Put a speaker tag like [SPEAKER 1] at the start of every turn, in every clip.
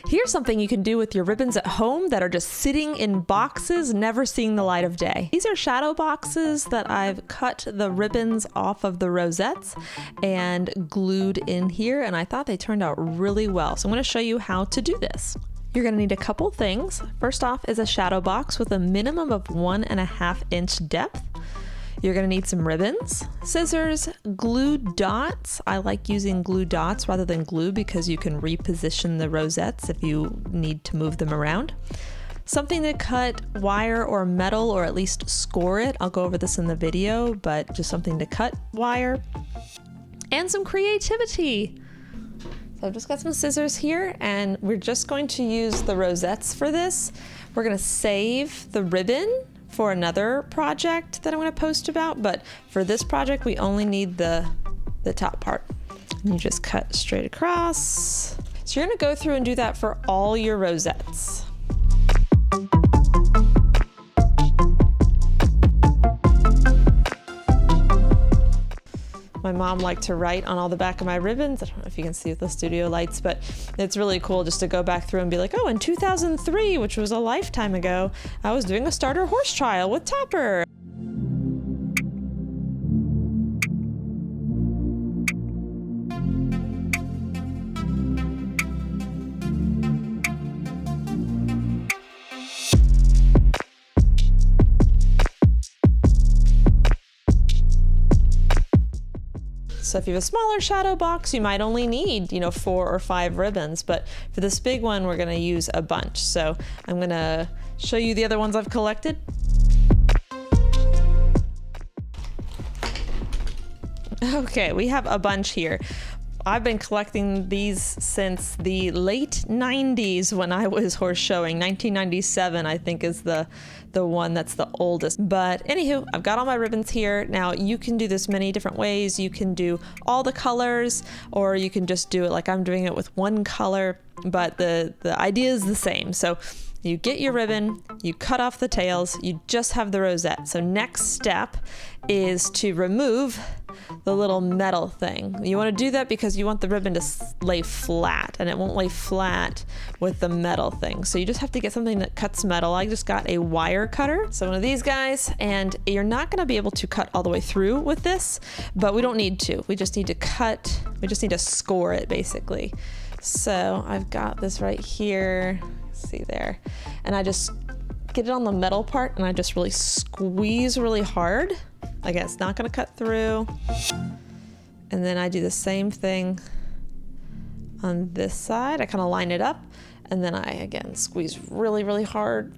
[SPEAKER 1] Here's something you can do with your ribbons at home that are just sitting in boxes, never seeing the light of day. These are shadow boxes that I've cut the ribbons off of the rosettes and glued in here, and I thought they turned out really well. So I'm going to show you how to do this. You're going to need a couple things. First off is a shadow box with a minimum of 1.5 inch depth. You're going to need some ribbons, scissors, glue dots. I like using glue dots rather than glue because you can reposition the rosettes if you need to move them around. Something to cut wire or metal, or at least score it. I'll go over this in the video, but just something to cut wire. And some creativity. So I've just got some scissors here, and we're just going to use the rosettes for this. We're going to save the ribbon for another project that I'm going to post about, but for this project we only need the top part. And you just cut straight across. So you're going to go through and do that for all your rosettes. My mom liked to write on all the back of my ribbons. I don't know if you can see with the studio lights, but it's really cool just to go back through and be like, oh, in 2003, which was a lifetime ago, I was doing a starter horse trial with Topper. So if you have a smaller shadow box, you might only need, 4 or 5 ribbons, but for this big one, we're gonna use a bunch. So I'm gonna show you the other ones I've collected. Okay, we have a bunch here. I've been collecting these since the late 90s when I was horse showing. 1997, I think, is the one that's the oldest. But anywho, I've got all my ribbons here. Now you can do this many different ways. You can do all the colors, or you can just do it like I'm doing it with one color, but the idea is the same. So you get your ribbon, you cut off the tails, you just have the rosette. So next step is to remove the little metal thing. You want to do that because you want the ribbon to lay flat, and it won't lay flat with the metal thing. So you just have to get something that cuts metal. I just got a wire cutter, so one of these guys, and you're not going to be able to cut all the way through with this, but we don't need to. We just need to cut, we just need to score it basically. So I've got this right here, see there, and I just get it on the metal part and I just really squeeze really hard. Again, it's not going to cut through. And then I do the same thing on this side. I kind of line it up, and then I again squeeze really, really hard.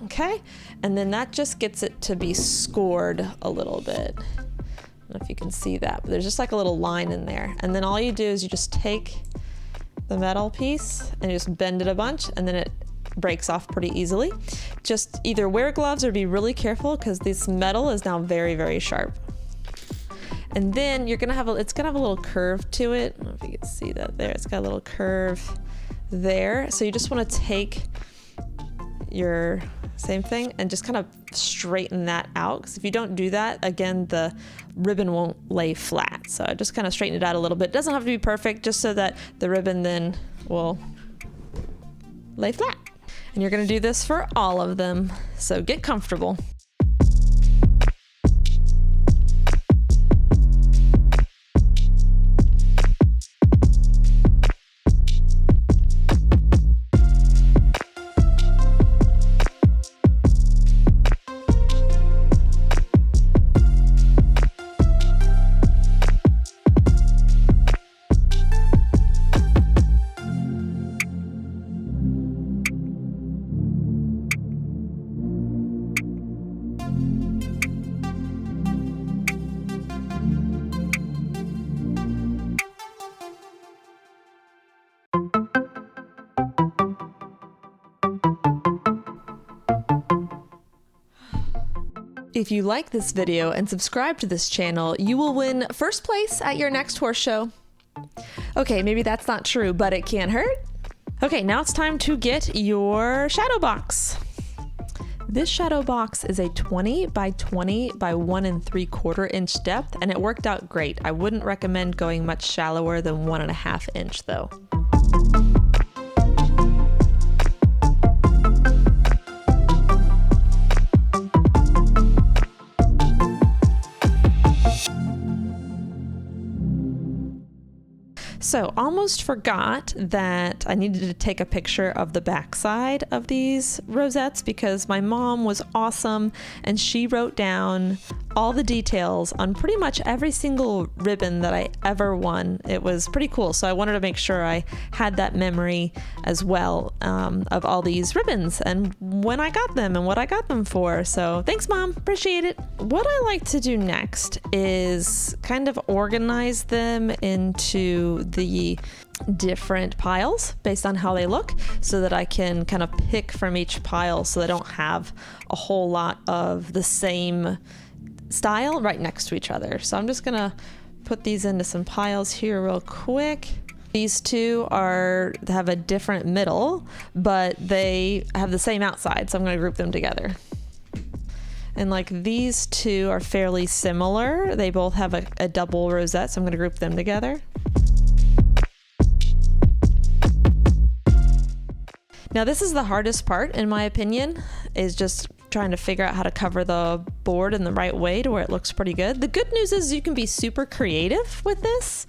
[SPEAKER 1] Okay, and then that just gets it to be scored a little bit. I don't know if you can see that, but there's just like a little line in there. And then all you do is you just take the metal piece and you just bend it a bunch, and then it breaks off pretty easily. Just either wear gloves or be really careful because this metal is now very, very sharp. And then you're gonna have it's gonna have a little curve to it. I don't know if you can see that there. It's got a little curve there. So you just want to take your same thing and just kind of straighten that out, because if you don't do that, again, the ribbon won't lay flat. So I just kind of straighten it out a little bit. It doesn't have to be perfect, just so that the ribbon then will lay flat. And you're going to do this for all of them, so get comfortable. If you like this video and subscribe to this channel, you will win first place at your next horse show. Okay, maybe that's not true, but it can't hurt. Okay, now it's time to get your shadow box. This shadow box is a 20 by 20 by 1 3/4 inch depth, and it worked out great. I wouldn't recommend going much shallower than 1.5 inch though. So almost forgot that I needed to take a picture of the backside of these rosettes because my mom was awesome and she wrote down all the details on pretty much every single ribbon that I ever won. It was pretty cool. So I wanted to make sure I had that memory as well of all these ribbons and when I got them and what I got them for. So thanks, Mom. Appreciate it. What I like to do next is kind of organize them into the different piles based on how they look so that I can kind of pick from each pile so I don't have a whole lot of the same style right next to each other. So I'm just gonna put these into some piles here real quick. These two have a different middle, but they have the same outside, so I'm gonna group them together. And like these two are fairly similar. They both have a double rosette, so I'm gonna group them together. Now this is the hardest part, in my opinion, is just trying to figure out how to cover the board in the right way to where it looks pretty good. The good news is you can be super creative with this.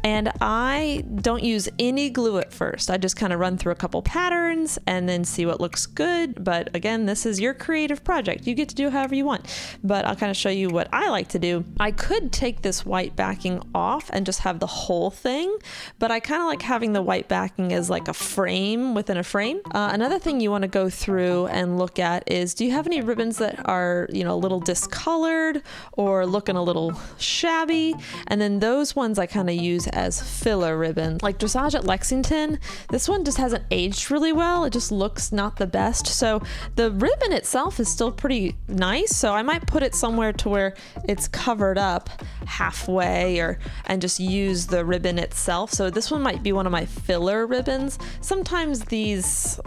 [SPEAKER 1] And I don't use any glue at first. I just kind of run through a couple patterns and then see what looks good. But again, this is your creative project. You get to do however you want. But I'll kind of show you what I like to do. I could take this white backing off and just have the whole thing, but I kind of like having the white backing as like a frame within a frame. Another thing you want to go through and look at is, do you have any ribbons that are, a little discolored or looking a little shabby? And then those ones I kind of use as filler ribbon. Like Dressage at Lexington, this one just hasn't aged really well. It just looks not the best. So the ribbon itself is still pretty nice. So I might put it somewhere to where it's covered up halfway and just use the ribbon itself. So this one might be one of my filler ribbons. Sometimes these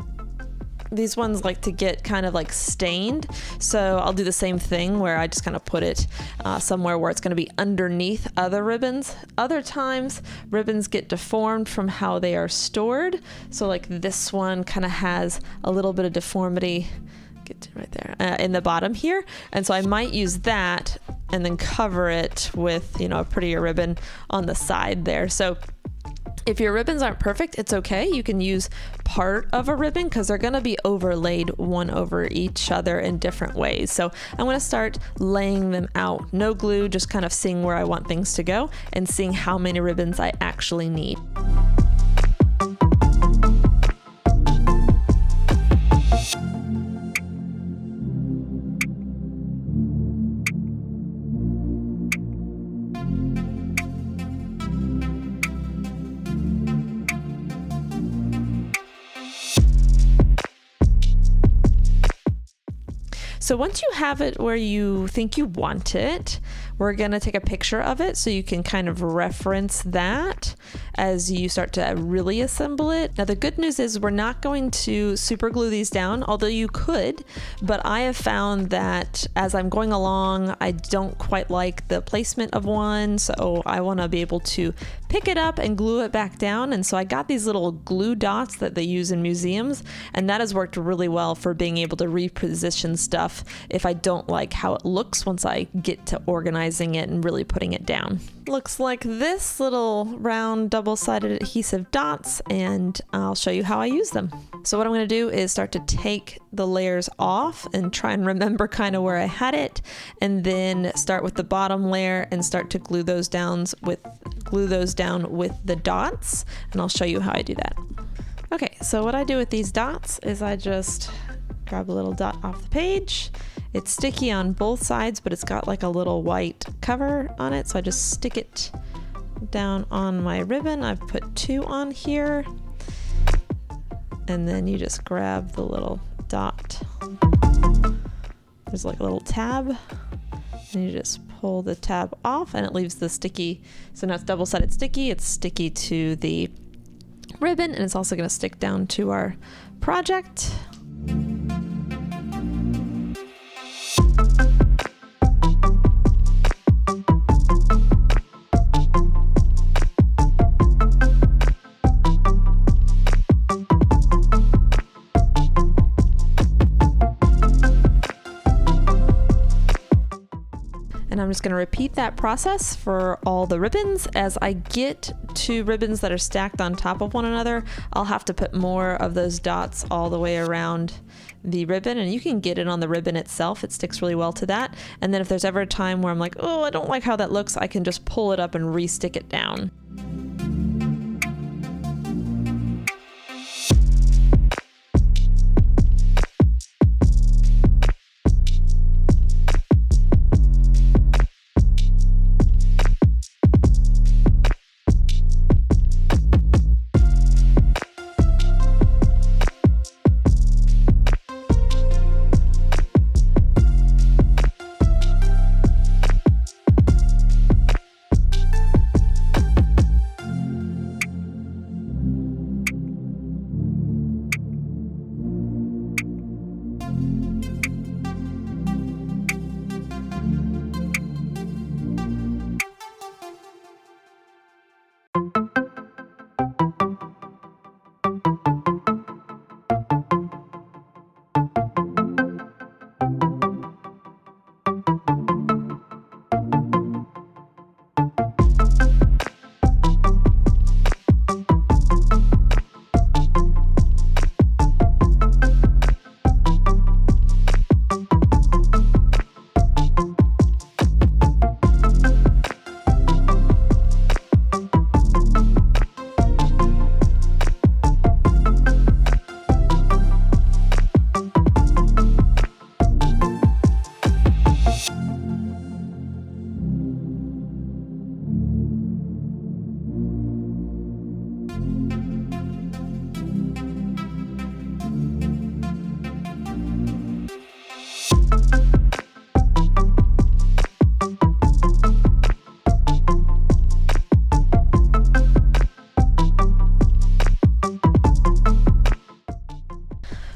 [SPEAKER 1] ones like to get kind of like stained. So I'll do the same thing where I just kind of put it somewhere where it's going to be underneath other ribbons. Other times ribbons get deformed from how they are stored. So like this one kind of has a little bit of deformity, get right there, in the bottom here. And so I might use that and then cover it with, a prettier ribbon on the side there. So if your ribbons aren't perfect, it's okay. You can use part of a ribbon because they're going to be overlaid one over each other in different ways. So I'm going to start laying them out. No glue, just kind of seeing where I want things to go and seeing how many ribbons I actually need. So once you have it where you think you want it, we're going to take a picture of it so you can kind of reference that as you start to really assemble it. Now the good news is we're not going to super glue these down, although you could, but I have found that as I'm going along, I don't quite like the placement of one, so I want to be able to pick it up and glue it back down. And so I got these little glue dots that they use in museums, and that has worked really well for being able to reposition stuff if I don't like how it looks once I get to organizing it and really putting it down. Looks like this, little round double-sided adhesive dots, and I'll show you how I use them. So what I'm going to do is start to take the layers off and try and remember kind of where I had it, and then start with the bottom layer and start to glue those down with the dots, and I'll show you how I do that. Okay, so what I do with these dots is I just grab a little dot off the page. It's sticky on both sides, but it's got like a little white cover on it, so I just stick it down on my ribbon. I've put 2 on here, and then you just grab the little dot. There's like a little tab, and you just pull the tab off, and it leaves the sticky. So now it's double-sided sticky. It's sticky to the ribbon, and it's also going to stick down to our project. And And I'm just going to repeat that process for all the ribbons. As I get to ribbons that are stacked on top of one another, I'll have to put more of those dots all the way around the ribbon, and you can get it on the ribbon itself. It sticks really well to that. And then if there's ever a time where I'm like, oh, I don't like how that looks, I can just pull it up and re-stick it down.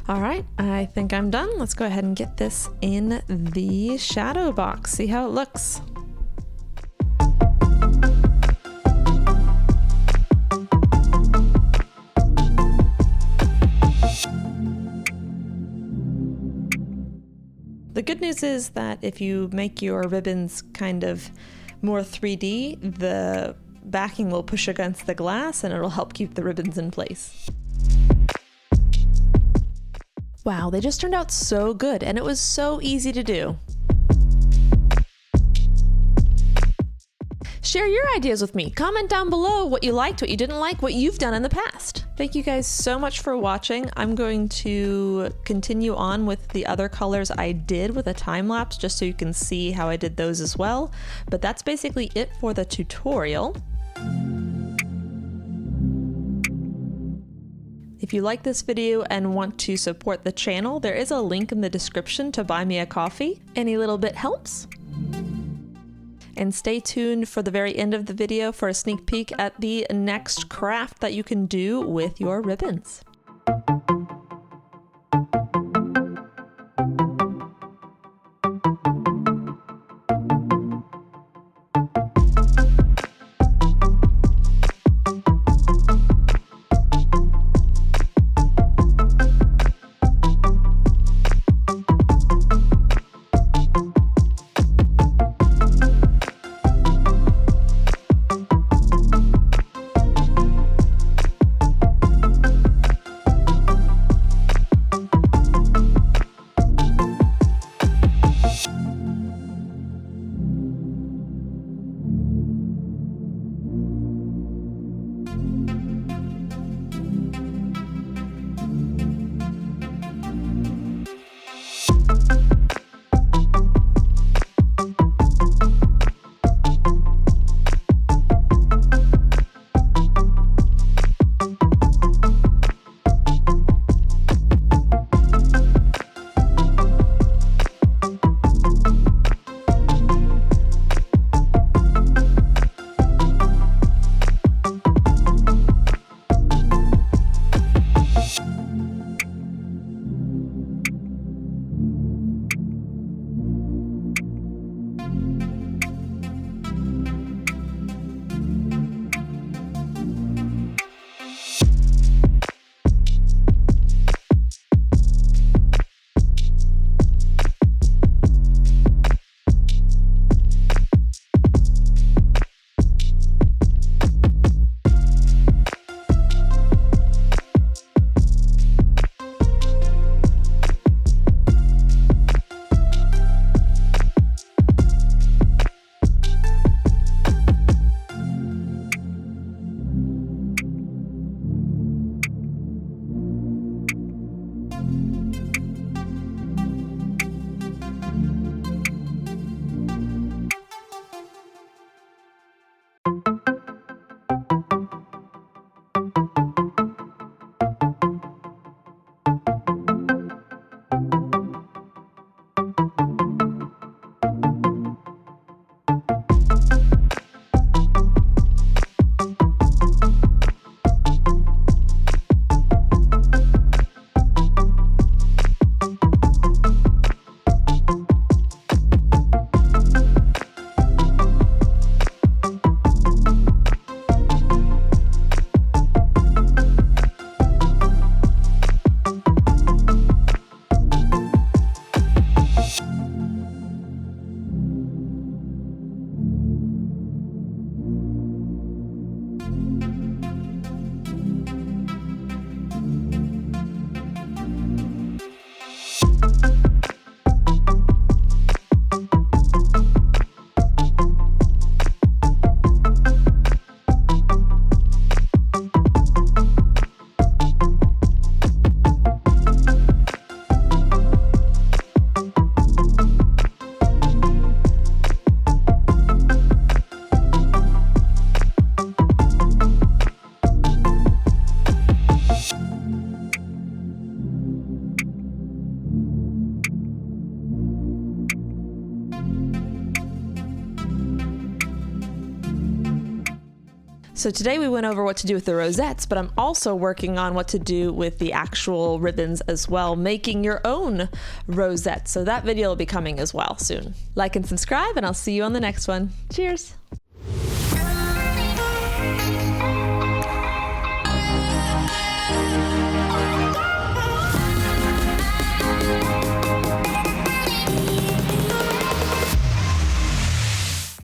[SPEAKER 1] All right, I think I'm done. Let's go ahead and get this in the shadow box. See how it looks. The good news is that if you make your ribbons kind of more 3D, the backing will push against the glass and it'll help keep the ribbons in place. Wow, they just turned out so good, and it was so easy to do. Share your ideas with me. Comment down below what you liked, what you didn't like, what you've done in the past. Thank you guys so much for watching. I'm going to continue on with the other colors I did with a time lapse just so you can see how I did those as well. But that's basically it for the tutorial. If you like this video and want to support the channel, there is a link in the description to buy me a coffee. Any little bit helps. And stay tuned for the very end of the video for a sneak peek at the next craft that you can do with your ribbons. So today we went over what to do with the rosettes, but I'm also working on what to do with the actual ribbons as well, making your own rosettes. So that video will be coming as well soon. Like and subscribe, and I'll see you on the next one. Cheers.